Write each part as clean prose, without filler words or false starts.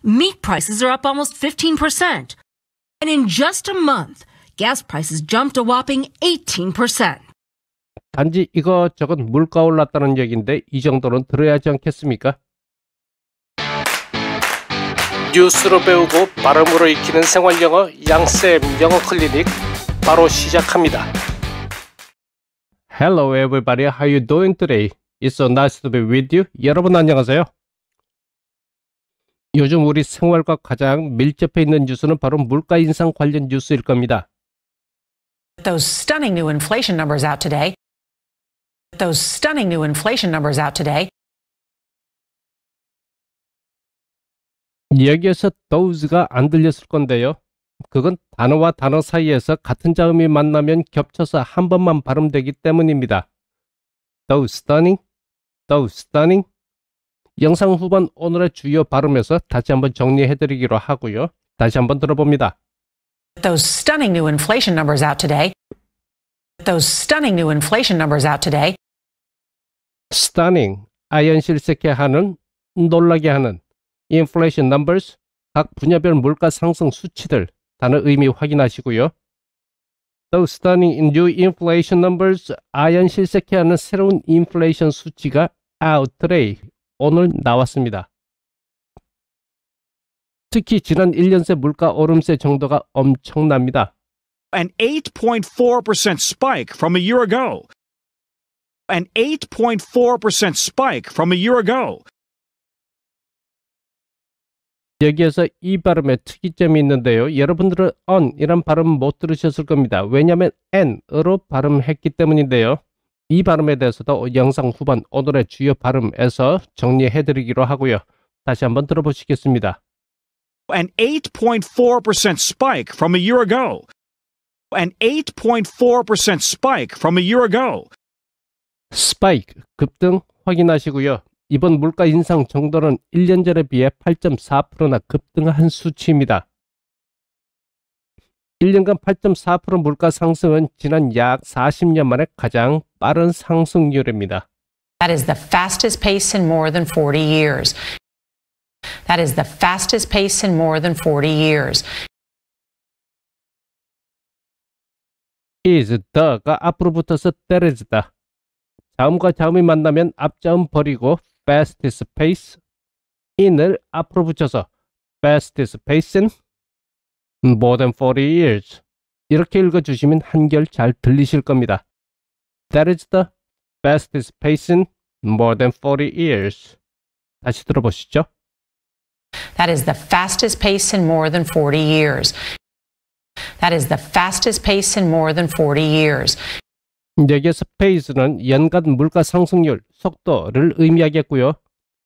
Meat prices are up almost 15%. And in just a month, gas prices jumped a whopping 18%. 단지 이것저것 물가 올랐다는 얘기인데 이 정도는 들어야 하지 않겠습니까? 뉴스로 배우고 발음으로 익히는 생활영어 양쌤 영어 클리닉 바로 시작합니다. Hello everybody, how you doing today? It's so nice to be with you. 여러분 안녕하세요. 요즘 우리 생활과 가장 밀접해 있는 뉴스는 바로 물가 인상 관련 뉴스일 겁니다. Those stunning new inflation numbers out today. Those stunning new inflation numbers out today. 여기에서 those가 안 들렸을 건데요. 그건 단어와 단어 사이에서 같은 자음이 만나면 겹쳐서 한 번만 발음되기 때문입니다. Those stunning, those stunning. 영상 후반 오늘의 주요 발음에서 다시 한번 정리해드리기로 하고요. 다시 한번 들어봅니다. Those stunning new inflation numbers out today. Those stunning new inflation numbers out today. Stunning, 아연실색해 하는, 놀라게 하는. Inflation numbers, 각 분야별 물가 상승 수치들. 단어 의미 확인하시고요. Those stunning new inflation numbers, 아연실색해 하는 새로운 인플레이션 수치가 out today, 오늘 나왔습니다. 특히 지난 1년 새 물가 오름세 정도가 엄청납니다. An 8.4% spike from a year ago. An 8.4% spike from a year ago. 여기에서 이 발음에 특이점이 있는데요. 여러분들은 on 이란 발음 못 들으셨을 겁니다. 왜냐하면 n으로 발음했기 때문인데요. 이 발음에 대해서도 영상 후반 오늘의 주요 발음에서 정리해드리기로 하고요. 다시 한번 들어보시겠습니다. An 8.4% spike from a year ago. An 8.4% spike from a year ago. 스파이크, 급등 확인하시고요. 이번 물가 인상 정도는 1년 전에 비해 8.4%나 급등한 수치입니다. 1년간 8.4% 물가 상승은 지난 약 40년 만에 가장 빠른 상승률입니다. That is the fastest pace in more than 40 years. That is the fastest pace in more than 40 years. is the가 앞으로 붙어서 that is다. 자음과 자음이 만나면 앞자음 버리고 fastest pace in을 앞으로 붙여서 fastest pace in more than 40 years. 이렇게 읽어주시면 한결 잘 들리실 겁니다. That is the fastest pace in more than 40 years. 다시 들어보시죠. That is the fastest pace in more than 40 years. That is the fastest pace in more than 40 years. 여기에서 pace는 연간 물가 상승률, 속도를 의미하겠고요.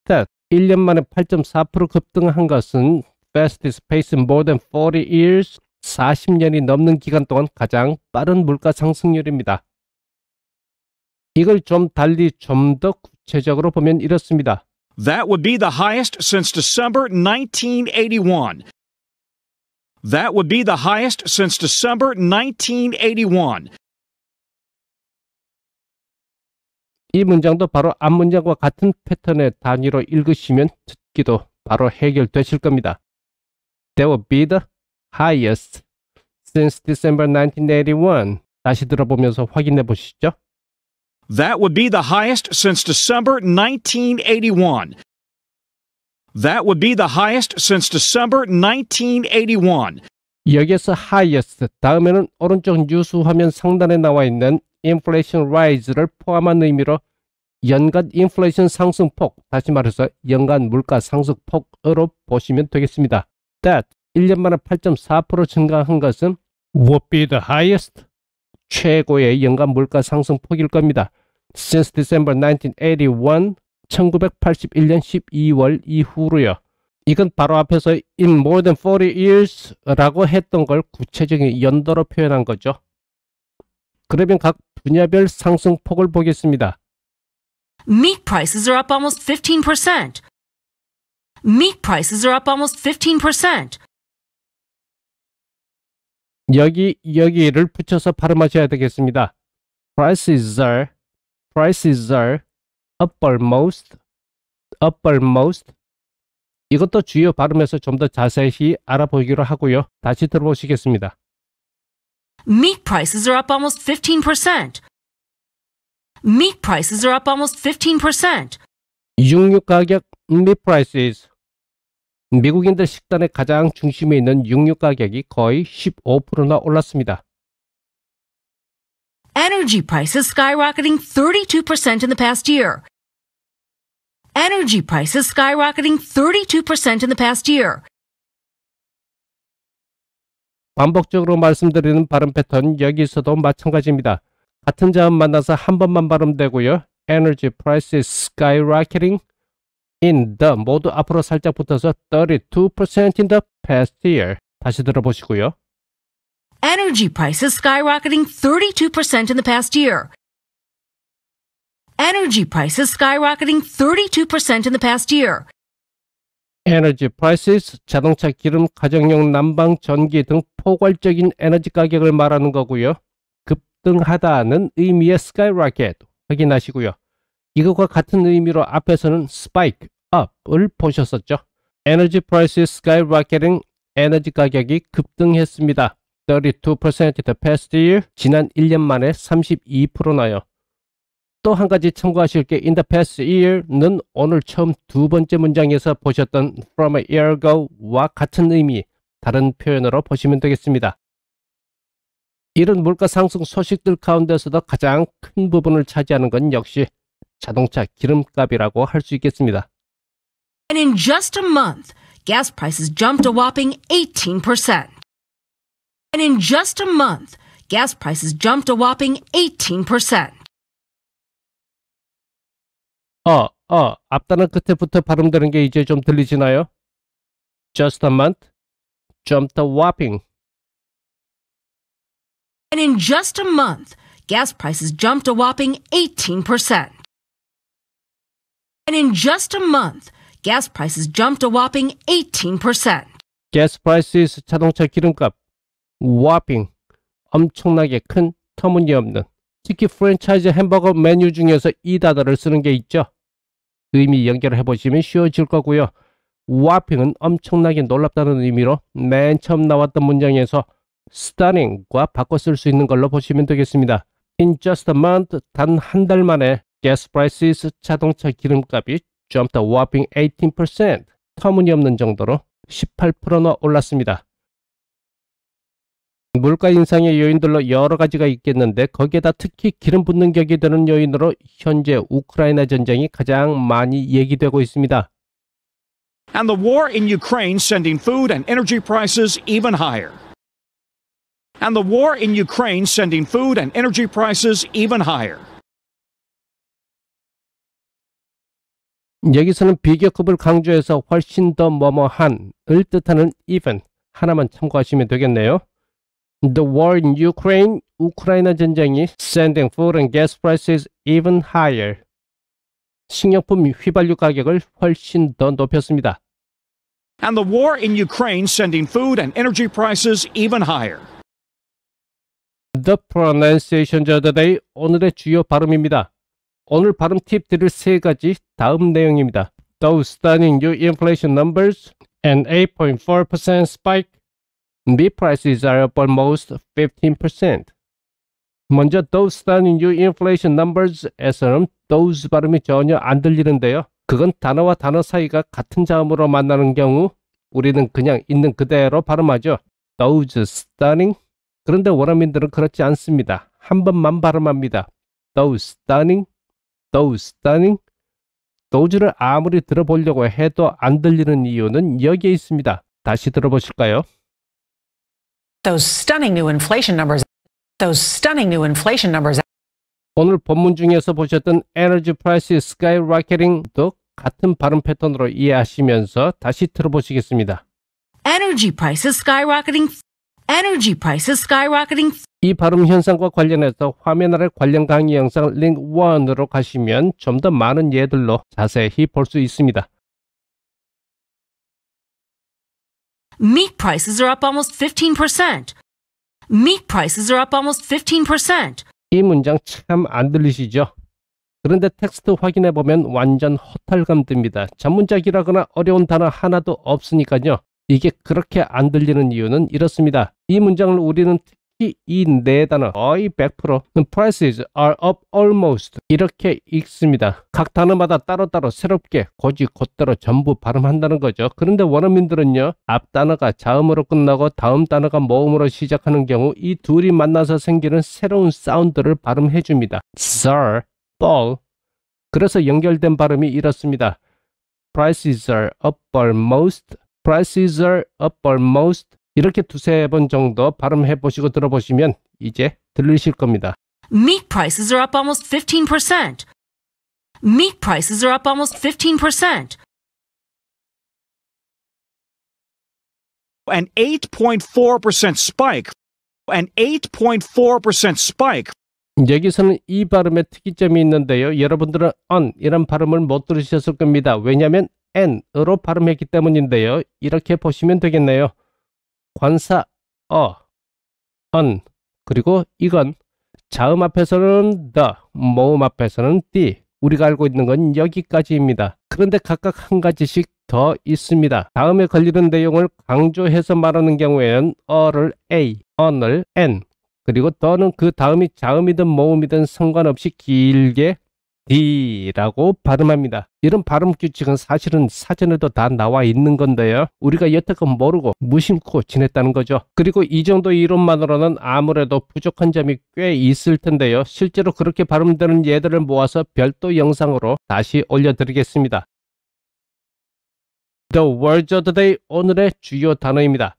That 1년 만에 8.4% 급등한 것은 fastest pace in more than 40 years, 40년이 넘는 기간 동안 가장 빠른 물가 상승률입니다. 이걸 좀 달리 좀 더 구체적으로 보면 이렇습니다. That would be the highest since December 1981. That would be the highest since December 1981. 이 문장도 바로 앞 문장과 같은 패턴의 단위로 읽으시면 듣기도 바로 해결되실 겁니다. That would be the highest since December 1981. 다시 들어보면서 확인해 보시죠. That would be the highest since December 1981. That would be the highest since December 1981. 여기에서 highest 다음에는 오른쪽 뉴스 화면 상단에 나와 있는 inflation rise를 포함한 의미로 연간 인플레이션 상승폭, 다시 말해서 연간 물가 상승폭으로 보시면 되겠습니다. That 1년 만에 8.4% 증가한 것은 would be the highest, 최고의 연간 물가 상승폭일 겁니다. Since December 1981, 1981년 12월 이후로요. 이건 바로 앞에서 in more than 40 years 라고 했던 걸 구체적인 연도로 표현한 거죠. 그러면 각 분야별 상승폭을 보겠습니다. Meat prices are up almost 15%. Meat prices are up almost 15%. 여기를 붙여서 발음하셔야 되겠습니다. Prices are uppermost 이것도 주요 발음에서 좀 더 자세히 알아보기로 하고요. 다시 들어보시겠습니다. Meat prices are up almost 15%. Meat prices are up almost 15%. 육류 가격 meat prices. 미국인들 식단의 가장 중심에 있는 육류 가격이 거의 15%나 올랐습니다. Energy prices skyrocketing 32% in the past year. Energy prices skyrocketing 32% in the past year. 반복적으로 말씀드리는 발음 패턴 여기서도 마찬가지입니다. 같은 자음 만나서 한 번만 발음되고요. Energy prices skyrocketing in the 모두 앞으로 살짝 붙어서 32% in the past year. 다시 들어보시고요. Energy prices skyrocketing 32% in the past year. Energy prices skyrocketing 32% in the past year. Energy prices, 자동차 기름, 가정용 난방, 전기 등 포괄적인 에너지 가격을 말하는 거고요. 급등하다는 의미의 skyrocket 확인하시고요. 이것과 같은 의미로 앞에서는 spike, up을 보셨었죠. Energy prices skyrocketing, 에너지 가격이 급등했습니다. 32% the past year, 지난 1년 만에 32%나요. 또 한 가지 참고하실 게 in the past year는 오늘 처음 두 번째 문장에서 보셨던 from a year ago와 같은 의미, 다른 표현으로 보시면 되겠습니다. 이런 물가 상승 소식들 가운데서도 가장 큰 부분을 차지하는 건 역시 자동차 기름값이라고 할 수 있겠습니다. And in just a month, gas prices jumped a whopping 18%. And in just a month, gas prices jumped a whopping 18%. 앞단은 끝에부터 발음되는 게 이제 좀 들리시나요? Just a month, jumped a whopping. And in just a month, gas prices jumped a whopping 18%. And in just a month, gas prices jumped a whopping 18%. Gas prices, 자동차 기름값, whopping, 엄청나게 큰, 터무니없는. 특히 프랜차이즈 햄버거 메뉴 중에서 이 단어를 쓰는 게 있죠. 의미 연결해 보시면 쉬워질 거고요. whopping은 엄청나게 놀랍다는 의미로 맨 처음 나왔던 문장에서 stunning과 바꿔 쓸 수 있는 걸로 보시면 되겠습니다. In just a month, 단 한 달 만에 gas prices, 자동차 기름값이 jumped a whopping 18%, 터무니없는 정도로 18%나 올랐습니다. 물가 인상의 요인들로 여러 가지가 있겠는데 거기에다 특히 기름 붓는 격이 되는 요인으로 현재 우크라이나 전쟁이 가장 많이 얘기되고 있습니다. And the war in Ukraine sending food and energy prices even higher. And the war in Ukraine sending food and energy prices even higher. 여기서는 비교급을 강조해서 훨씬 더 뭐뭐한을 뜻하는 even 하나만 참고하시면 되겠네요. The war in Ukraine, 우크라이나 전쟁이 sending food and gas prices even higher. 식료품 휘발유 가격을 훨씬 더 높였습니다. And the war in Ukraine sending food and energy prices even higher. The pronunciation of the day, 오늘의 주요 발음입니다. 오늘 발음 팁 드릴 세 가지 다음 내용입니다. Those stunning new inflation numbers, an 8.4% spike. Meat prices are up almost 15%. 먼저 those stunning new inflation numbers에서는 those 발음이 전혀 안 들리는데요. 그건 단어와 단어 사이가 같은 자음으로 만나는 경우 우리는 그냥 있는 그대로 발음하죠. Those stunning. 그런데 원어민들은 그렇지 않습니다. 한 번만 발음합니다. Those stunning, those stunning. those를 아무리 들어보려고 해도 안 들리는 이유는 여기에 있습니다. 다시 들어보실까요? Those stunning new inflation numbers. Those stunning new inflation numbers. 오늘 본문 중에서 보셨던 energy prices skyrocketing도 같은 발음 패턴으로 이해하시면서 다시 들어보시겠습니다. Energy prices skyrocketing. Energy prices skyrocketing. 이 발음 현상과 관련해서 화면 아래 관련 강의 영상 링크 1으로 가시면 좀 더 많은 예들로 자세히 볼 수 있습니다. Meat prices are up almost 15%. Meat prices are up almost 15%. 이 문장 참 안 들리시죠? 그런데 텍스트 확인해 보면 완전 허탈감 듭니다. 전문적이라거나 어려운 단어 하나도 없으니까요. 이게 그렇게 안 들리는 이유는 이렇습니다. 이 문장을 우리는 특히 이 네 단어 거의 100% prices are up almost 이렇게 읽습니다. 각 단어마다 따로따로 새롭게 곧대로 전부 발음한다는 거죠. 그런데 원어민들은요. 앞 단어가 자음으로 끝나고 다음 단어가 모음으로 시작하는 경우 이 둘이 만나서 생기는 새로운 사운드를 발음해 줍니다. sir, ball. 그래서 연결된 발음이 이렇습니다. prices are up almost, prices are up almost. 이렇게 두세 번 정도 발음해 보시고 들어보시면 이제 들리실 겁니다. Meat prices are up almost 15%. Meat prices are up almost 15%. An 8.4% spike. An 8.4% spike. 여기서는 이 발음에 특이점이 있는데요. 여러분들은 on 이런 발음을 못 들으셨을 겁니다. 왜냐하면 n으로 발음했기 때문인데요. 이렇게 보시면 되겠네요. 관사 on 그리고 이건 자음 앞에서는 the, 모음 앞에서는 the. 우리가 알고 있는 건 여기까지입니다. 그런데 각각 한 가지씩 더 있습니다. 다음에 걸리는 내용을 강조해서 말하는 경우에는 어를 a, on을 n, 그리고 더는 그 다음이 자음이든 모음이든 상관없이 길게 D라고 발음합니다. 이런 발음 규칙은 사실은 사전에도 다 나와 있는 건데요. 우리가 여태껏 모르고 무심코 지냈다는 거죠. 그리고 이 정도 이론만으로는 아무래도 부족한 점이 꽤 있을 텐데요. 실제로 그렇게 발음되는 예들을 모아서 별도 영상으로 다시 올려드리겠습니다. The words of the day, 오늘의 주요 단어입니다.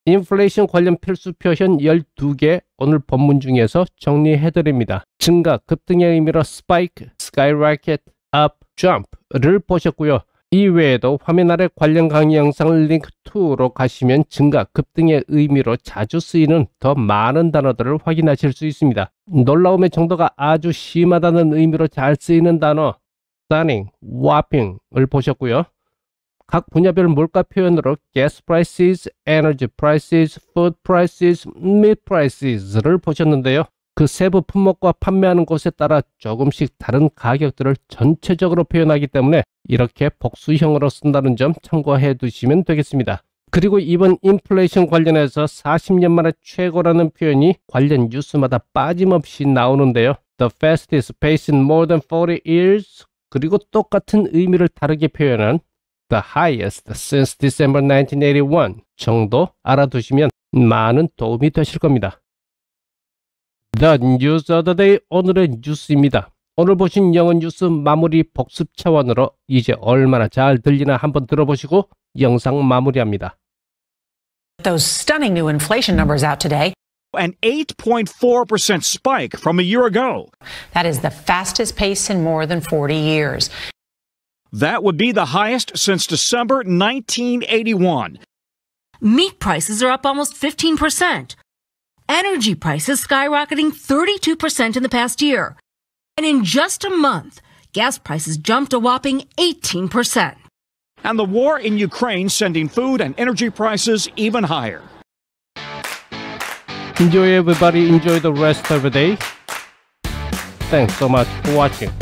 인플레이션 관련 필수 표현 12개 오늘 본문 중에서 정리해드립니다. 증가, 급등의 의미로 spike, skyrocket, up, jump를 보셨고요. 이외에도 화면 아래 관련 강의 영상을 링크 2로 가시면 증가, 급등의 의미로 자주 쓰이는 더 많은 단어들을 확인하실 수 있습니다. 놀라움의 정도가 아주 심하다는 의미로 잘 쓰이는 단어 stunning, whopping을 보셨고요. 각 분야별 물가 표현으로 gas prices, energy prices, food prices, meat prices를 보셨는데요. 그 세부 품목과 판매하는 곳에 따라 조금씩 다른 가격들을 전체적으로 표현하기 때문에 이렇게 복수형으로 쓴다는 점 참고해 두시면 되겠습니다. 그리고 이번 인플레이션 관련해서 40년 만에 최고라는 표현이 관련 뉴스마다 빠짐없이 나오는데요. The fastest pace in more than 40 years 그리고 똑같은 의미를 다르게 표현한 The highest since December 1981 정도 알아두시면 많은 도움이 되실 겁니다. The News of the Day, 오늘의 뉴스입니다. 오늘 보신 영어 뉴스 마무리 복습 차원으로 이제 얼마나 잘 들리나 한번 들어보시고 영상 마무리합니다. Those stunning new inflation numbers out today. An 8.4% spike from a year ago. That is the fastest pace in more than 40 years. That would be the highest since December 1981. Meat prices are up almost 15%. Energy prices skyrocketing 32% in the past year. And in just a month, gas prices jumped a whopping 18%. And the war in Ukraine sending food and energy prices even higher. Enjoy everybody, enjoy the rest of the day. Thanks so much for watching.